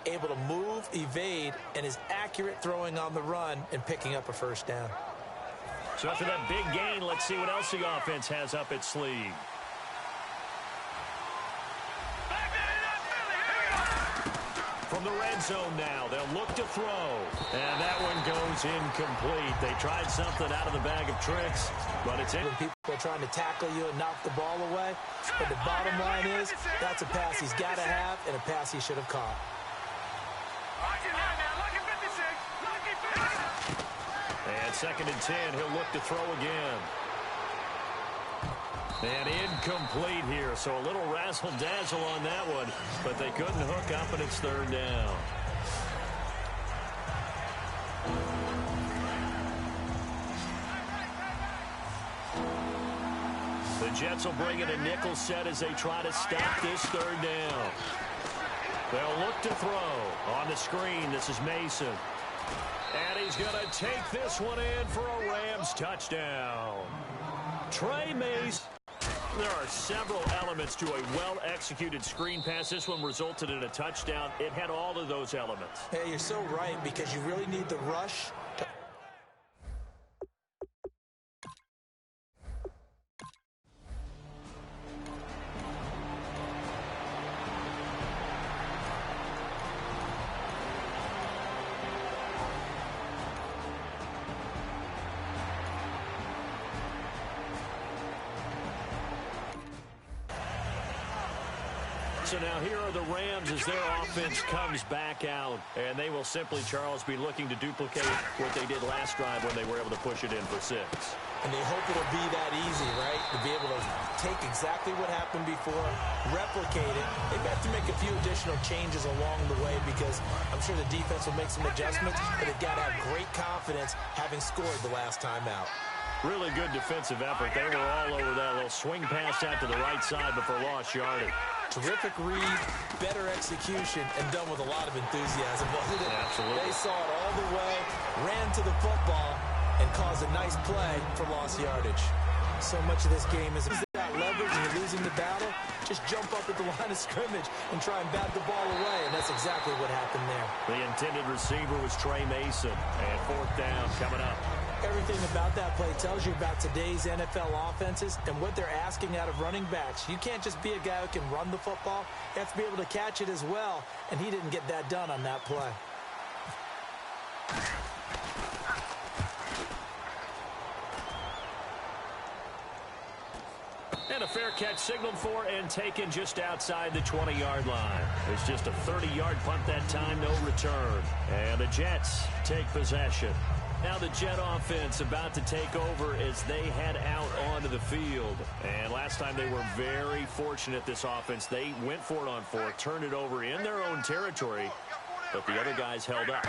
able to move, evade, and is accurate throwing on the run and picking up a first down. So after that big gain, let's see what else the offense has up its sleeve. From the red zone now, they'll look to throw. And that one goes incomplete. They tried something out of the bag of tricks, but it's in. When people are trying to tackle you and knock the ball away, but the bottom line is that's a pass he's got to have and a pass he should have caught. And 2nd and 10, he'll look to throw again. And incomplete here, so a little razzle-dazzle on that one, but they couldn't hook up, and it's 3rd down. The Jets will bring in a nickel set as they try to stop this 3rd down. They'll look to throw. On the screen, this is Mason. And he's going to take this one in for a Rams touchdown. Trey Mason. There are several elements to a well-executed screen pass. This one resulted in a touchdown. It had all of those elements. Hey, you're so right, because you really need the rush to... So now here are the Rams as their offense comes back out. And they will simply, Charles, be looking to duplicate what they did last drive when they were able to push it in for 6. And they hope it'll be that easy, right? To be able to take exactly what happened before, replicate it. They've got to make a few additional changes along the way because I'm sure the defense will make some adjustments, but they've got to have great confidence having scored the last time out. Really good defensive effort. They were all over that little swing pass out to the right side before lost yardage. Terrific read, better execution, and done with a lot of enthusiasm, wasn't it? Absolutely. They saw it all the way, ran to the football, and caused a nice play for lost yardage. So much of this game is about leverage and you're losing the battle. Just jump up at the line of scrimmage and try and bat the ball away, and that's exactly what happened there. The intended receiver was Trey Mason, and 4th down coming up. Everything about that play tells you about today's NFL offenses and what they're asking out of running backs. You can't just be a guy who can run the football. You have to be able to catch it as well, and he didn't get that done on that play. And a fair catch signaled for and taken just outside the 20-yard line. It's just a 30-yard punt that time, no return. And the Jets take possession. Now the Jet offense about to take over as they head out onto the field. And last time they were very fortunate, this offense. They went for it on 4, turned it over in their own territory, but the other guys held up.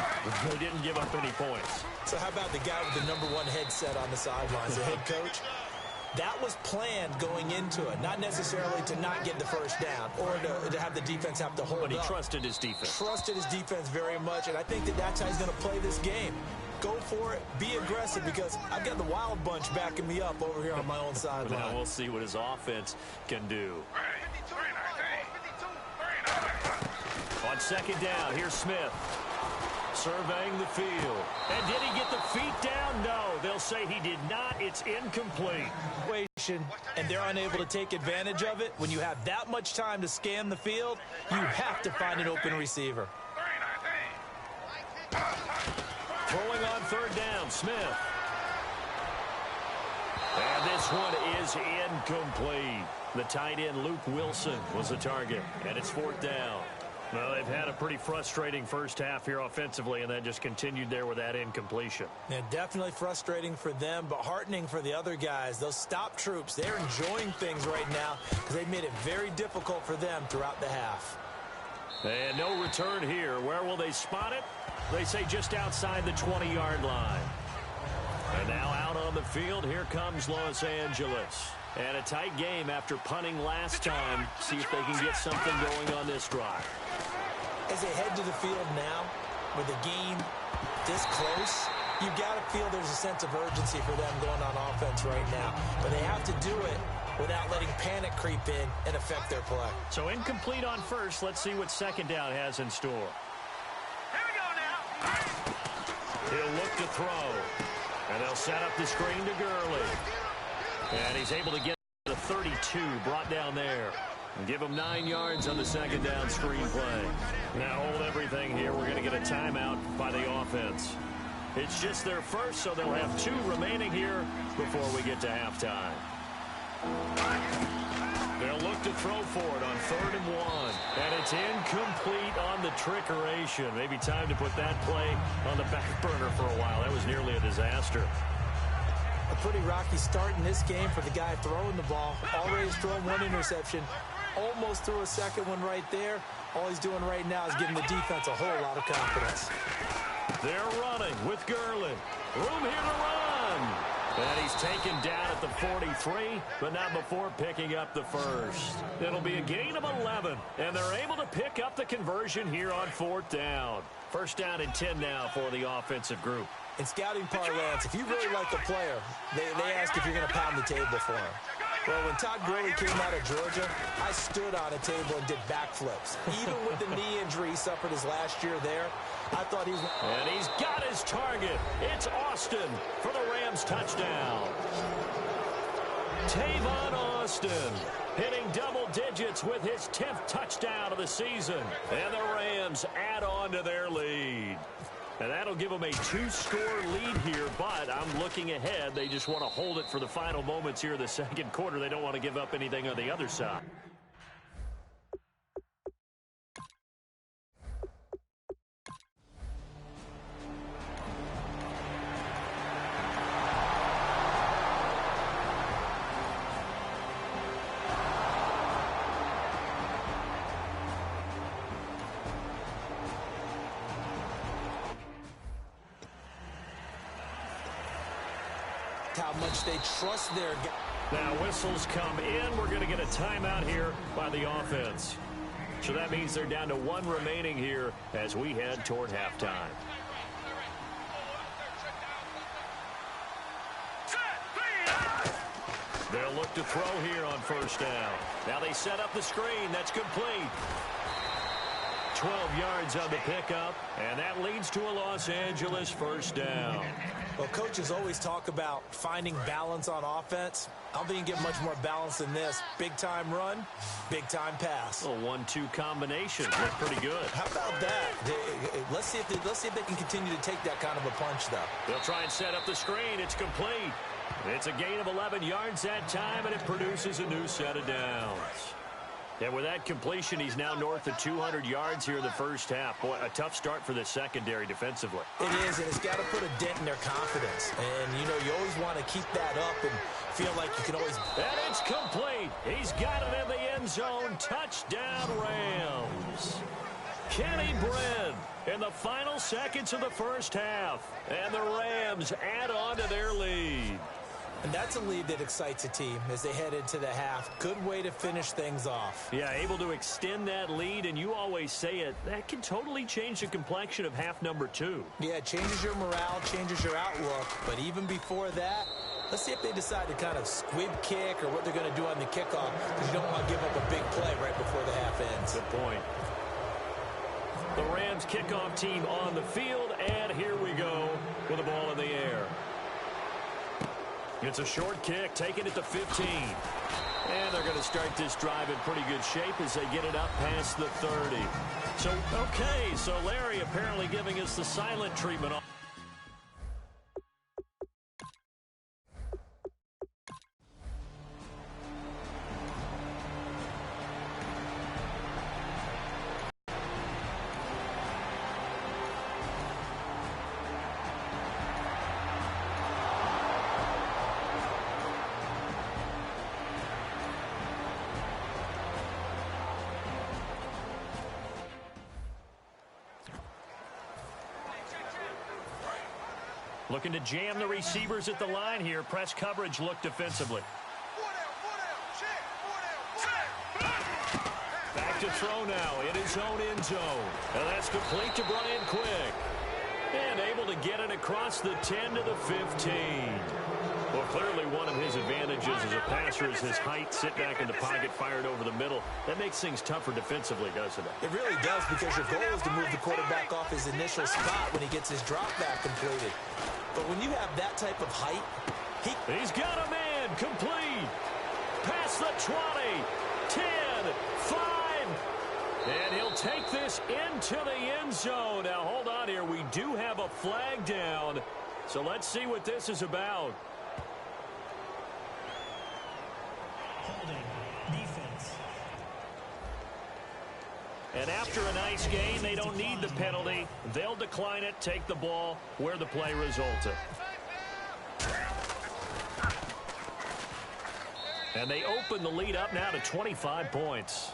They didn't give up any points. So how about the guy with the #1 headset on the sidelines, the head coach? That was planned going into it, not necessarily to not get the first down or to have the defense have to hold up. But he trusted his defense. Trusted his defense very much, and I think that's how he's going to play this game. Go for it, be aggressive, because I've got the wild bunch backing me up over here on my own sideline. Now we'll see what his offense can do. On 2nd down, here's Smith. Surveying the field. And did he get the feet down? No, they'll say he did not. It's incomplete. And they're unable to take advantage of it. When you have that much time to scan the field, you have to find an open receiver. Throwing on 3rd down, Smith. And this one is incomplete. The tight end, Luke Wilson, was the target. And it's 4th down. Well, they've had a pretty frustrating first half here offensively, and then just continued there with that incompletion. Yeah, definitely frustrating for them, but heartening for the other guys. Those stop troops, they're enjoying things right now because they've made it very difficult for them throughout the half. And no return here. Where will they spot it? They say just outside the 20-yard line. And now out on the field, here comes Los Angeles. And a tight game after punting last time. See if they can get something going on this drive. As they head to the field now, with the game this close, you've got to feel there's a sense of urgency for them going on offense right now. But they have to do it without letting panic creep in and affect their play. So incomplete on first. Let's see what 2nd down has in store. He'll look to throw. And they'll set up the screen to Gurley. And he's able to get the 32 brought down there. And give him 9 yards on the second down screen play. Now hold everything here. We're going to get a timeout by the offense. It's just their first, so they'll have 2 remaining here before we get to halftime. They'll look to throw for it on 3rd and 1. And it's incomplete on the trickeration. Maybe time to put that play on the back burner for a while. That was nearly a disaster. A pretty rocky start in this game for the guy throwing the ball. Already has thrown 1 interception. Almost threw a second one right there. All he's doing right now is giving the defense a whole lot of confidence. They're running with Gurley. Room here to run. And he's taken down at the 43, but not before picking up the first. It'll be a gain of 11, and they're able to pick up the conversion here on 4th down. 1st down and 10 now for the offensive group. In scouting parlance, if you really like the player, they ask if you're going to pound the table for him. Well, when Todd Gurley came out of Georgia, I stood on a table and did backflips. Even with the knee injury he suffered his last year there, I thought he's... And he's got his target. It's Austin for the Rams touchdown. Tavon Austin hitting double digits with his 10th touchdown of the season. And the Rams add on to their lead. And that'll give them a 2-score lead here, but I'm looking ahead. They just want to hold it for the final moments here of the second quarter. They don't want to give up anything on the other side. How much they trust their guy. Now whistles come in. We're going to get a timeout here by the offense. So that means they're down to 1 remaining here as we head toward halftime. They'll look to throw here on 1st down. Now they set up the screen. That's complete. 12 yards on the pickup, and that leads to a Los Angeles 1st down. Well, coaches always talk about finding balance on offense. I don't think you can get much more balance than this. Big-time run, big-time pass. A 1-2 combination. Look pretty good. How about that? Let's see if they can continue to take that kind of a punch, though. They'll try and set up the screen. It's complete. It's a gain of 11 yards that time, and it produces a new set of downs. And with that completion, he's now north of 200 yards here in the first half. Boy, a tough start for the secondary defensively. It is, and it's got to put a dent in their confidence. And, you know, you always want to keep that up and feel like you can always... And it's complete. He's got it in the end zone. Touchdown, Rams. Kenny Brin in the final seconds of the first half. And the Rams add on to their lead. And that's a lead that excites a team as they head into the half. Good way to finish things off. Yeah, able to extend that lead, and you always say it, that can totally change the complexion of half number 2. Yeah, it changes your morale, changes your outlook. But even before that, let's see if they decide to kind of squib kick or what they're going to do on the kickoff, because you don't want to give up a big play right before the half ends. Good point. The Rams kickoff team on the field, and here we go with the ball in the air. It's a short kick, taking it to 15. And they're going to start this drive in pretty good shape as they get it up past the 30. So Larry apparently giving us the silent treatment. Looking to jam the receivers at the line here. Press coverage look defensively. Back to throw now in his own end zone. And that's complete to Brian Quick. And able to get it across the 10 to the 15. Well, clearly one of his advantages as a passer is his height. Sit back in the pocket, fired over the middle. That makes things tougher defensively, doesn't it? It really does, because your goal is to move the quarterback off his initial spot when he gets his drop back completed. But when you have that type of height, he's got a man complete. Past the 20, 10, 5. And he'll take this into the end zone. Now, hold on here. We do have a flag down. So let's see what this is about. Holding. Defense. And after a nice game, they don't need the penalty. They'll decline it, take the ball where the play resulted. And they open the lead up now to 25 points.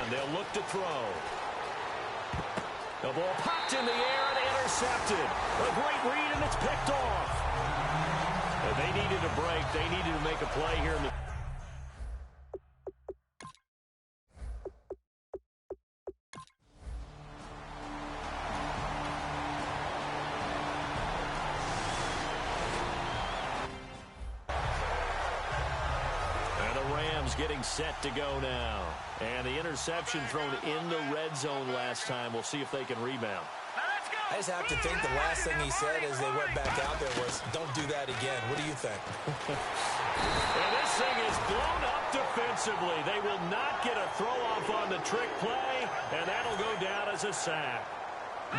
They'll look to throw. The ball popped in the air and intercepted. A great read, and it's picked off. And they needed a break. They needed to make a play here in the... getting set to go now. And the interception thrown in the red zone last time. We'll see if they can rebound. I just have to think the last thing he said as they went back out there was, don't do that again. What do you think? And this thing is blown up defensively. They will not get a throw-off on the trick play, and that'll go down as a sack.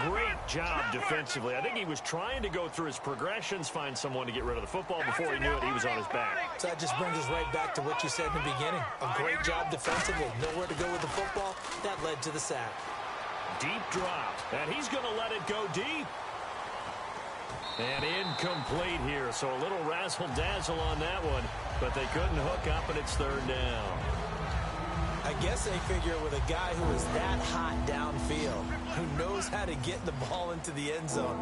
Great job defensively. I think he was trying to go through his progressions, find someone to get rid of the football. Before he knew it, he was on his back. So that just brings us right back to what you said in the beginning. A great job defensively. Nowhere to go with the football. That led to the sack. Deep drop. And he's going to let it go deep. And incomplete here. So a little razzle-dazzle on that one. But they couldn't hook up, and it's third down. I guess they figure with a guy who is that hot downfield, who knows how to get the ball into the end zone,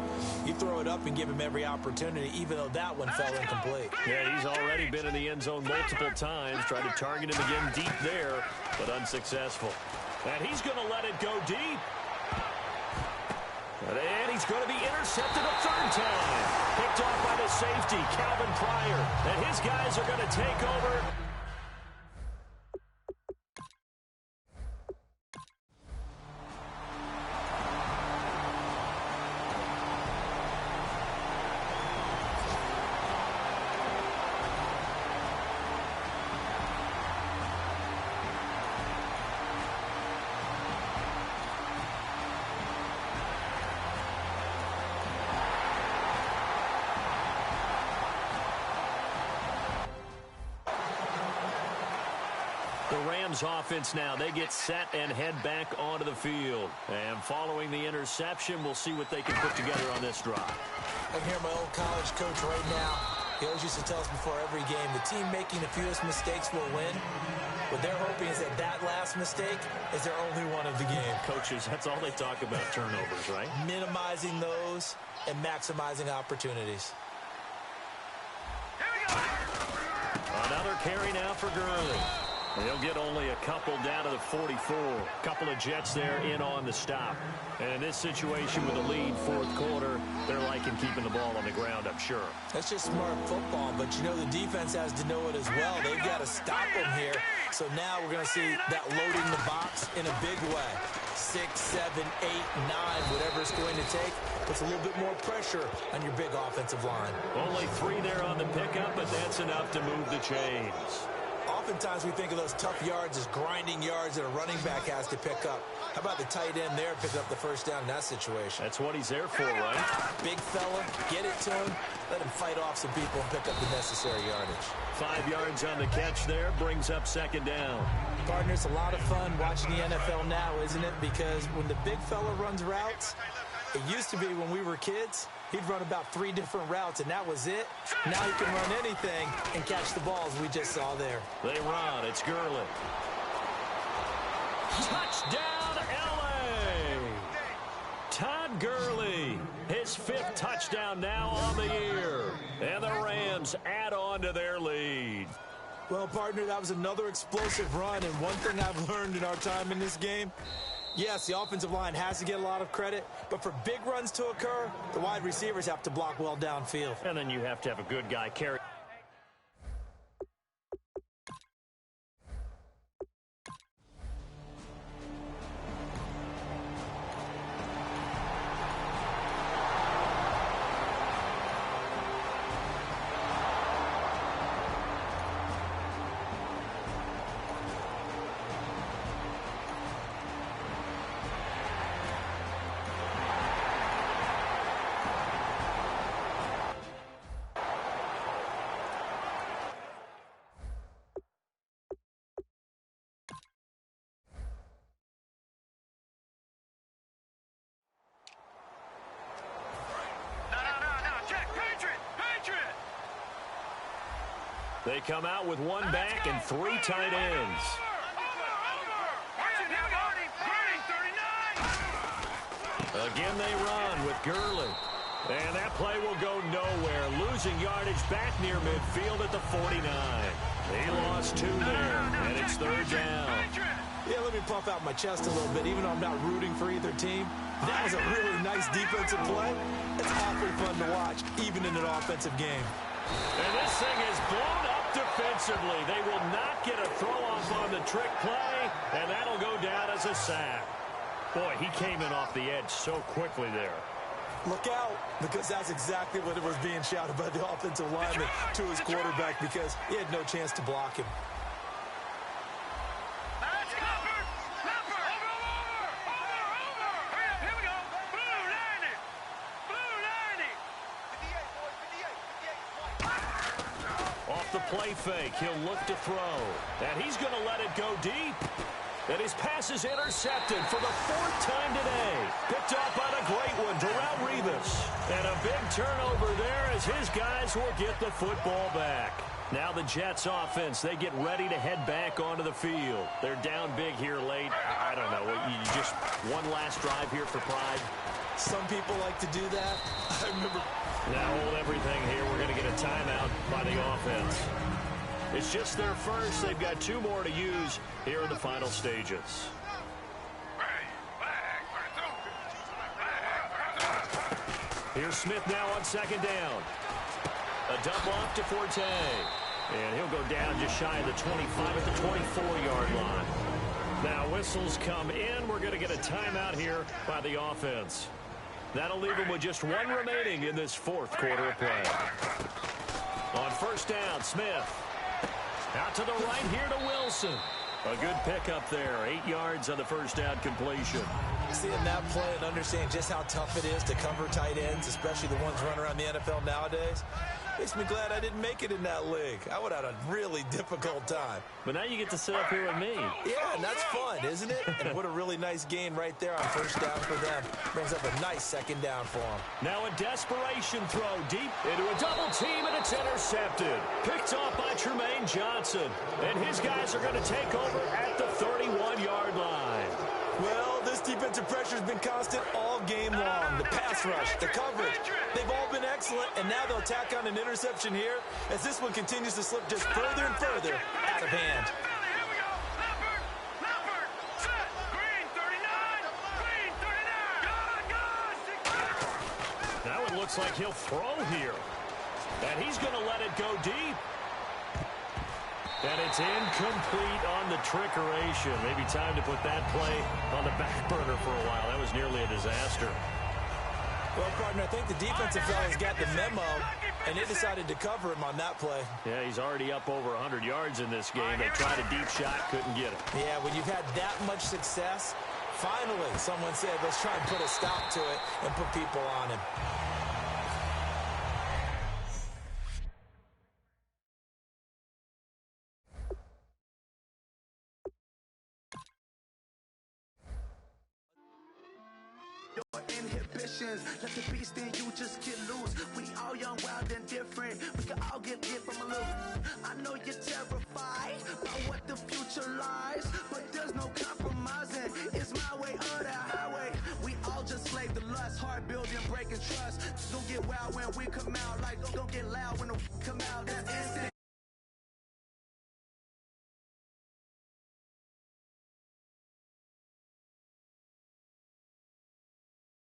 you throw it up and give him every opportunity, even though that one fell incomplete. Yeah, he's already been in the end zone multiple times, tried to target him again deep there, but unsuccessful. And he's going to let it go deep. And he's going to be intercepted a third time. Picked off by the safety, Calvin Pryor. And his guys are going to take over. The Rams offense now, they get set and head back onto the field. And following the interception, we'll see what they can put together on this drive. I can hear my old college coach right now. He always used to tell us before every game, the team making the fewest mistakes will win. What they're hoping is that that last mistake is their only one of the game. Coaches, that's all they talk about, turnovers, right? Minimizing those and maximizing opportunities. Another carry now for Gurley. They'll get only a couple down to the 44. Couple of Jets there in on the stop. And in this situation with a lead fourth quarter, they're liking keeping the ball on the ground, I'm sure. That's just smart football, but you know the defense has to know it as well. They've got to stop them here. So now we're going to see that loading the box in a big way. 6, 7, 8, 9, whatever it's going to take. Puts a little bit more pressure on your big offensive line. Only 3 there on the pickup, but that's enough to move the chains. Oftentimes we think of those tough yards as grinding yards that a running back has to pick up. How about the tight end there pick up the first down in that situation? That's what he's there for, right? Big fella, get it to him, let him fight off some people and pick up the necessary yardage. 5 yards on the catch there, brings up second down. Partner, it's a lot of fun watching the NFL now, isn't it? Because when the big fella runs routes, it used to be when we were kids, he'd run about 3 different routes, and that was it. Now he can run anything and catch the balls we just saw there. They run. It's Gurley. Touchdown, L.A. Todd Gurley, his 5th touchdown now on the year. And the Rams add on to their lead. Well, partner, that was another explosive run, and one thing I've learned in our time in this game, yes, the offensive line has to get a lot of credit, but for big runs to occur, the wide receivers have to block well downfield. And then you have to have a good guy carry. They come out with 1 back and 3 tight ends. Again, they run with Gurley. And that play will go nowhere. Losing yardage back near midfield at the 49. He lost 2 there, and it's 3rd down. Yeah, let me puff out my chest a little bit, even though I'm not rooting for either team. That was a really nice defensive play. It's awfully fun to watch, even in an offensive game. And this thing is blown up defensively. They will not get a throw-off on the trick play, and that'll go down as a sack. Boy, he came in off the edge so quickly there. Look out, because that's exactly what it was being shouted by the offensive lineman to his quarterback, because he had no chance to block him. Play fake. He'll look to throw. And he's going to let it go deep. And his pass is intercepted for the 4th time today. Picked off on a great one, Darrelle Revis. And a big turnover there as his guys will get the football back. Now the Jets offense, they get ready to head back onto the field. They're down big here late. I don't know. You just one last drive here for pride. Some people like to do that. I remember. Now hold everything here. We're going to get a timeout by the offense. It's just their first. They've got 2 more to use here in the final stages. Here's Smith now on 2nd down. A dump off to Forte. And he'll go down just shy of the 25 at the 24-yard line. Now whistles come in. We're going to get a timeout here by the offense. That'll leave him with just 1 remaining in this 4th quarter of play. On 1st down, Smith. Out to the right here to Wilson. A good pickup there. 8 yards on the 1st down completion. Seeing that play and understanding just how tough it is to cover tight ends, especially the ones running around the NFL nowadays, makes me glad I didn't make it in that league. I would have had a really difficult time. But now you get to sit up here with me. Yeah, and that's fun, isn't it? And what a really nice gain right there on 1st down for them. Brings up a nice 2nd down for them. Now a desperation throw deep into a double team, and it's intercepted. Picked off by Tremaine Johnson. And his guys are going to take over at the 31-yard line. Well, this defensive pressure has been constant all game long. The pass rush, the coverage, they've all been excellent, and now they'll tack on an interception here as this one continues to slip just further and further out of hand. Now it looks like he'll throw here. And he's going to let it go deep. And it's incomplete on the trickeration. Maybe time to put that play on the back burner for a while. That was nearly a disaster. Well, partner, I think the defensive fellas got the memo, and they decided to cover him on that play. Yeah, he's already up over 100 yards in this game. They tried a deep shot, couldn't get it. Yeah, when you've had that much success, finally someone said, let's try and put a stop to it and put people on him. Inhibitions, let the beast in you just get loose. We all young, wild, and different. We can all get from a little. I know you're terrified about what the future lies, but there's no compromising. It's my way or the highway. We all just slave the lust, hard building, breaking trust. Don't get wild when we come out, like don't get loud when the come out. That's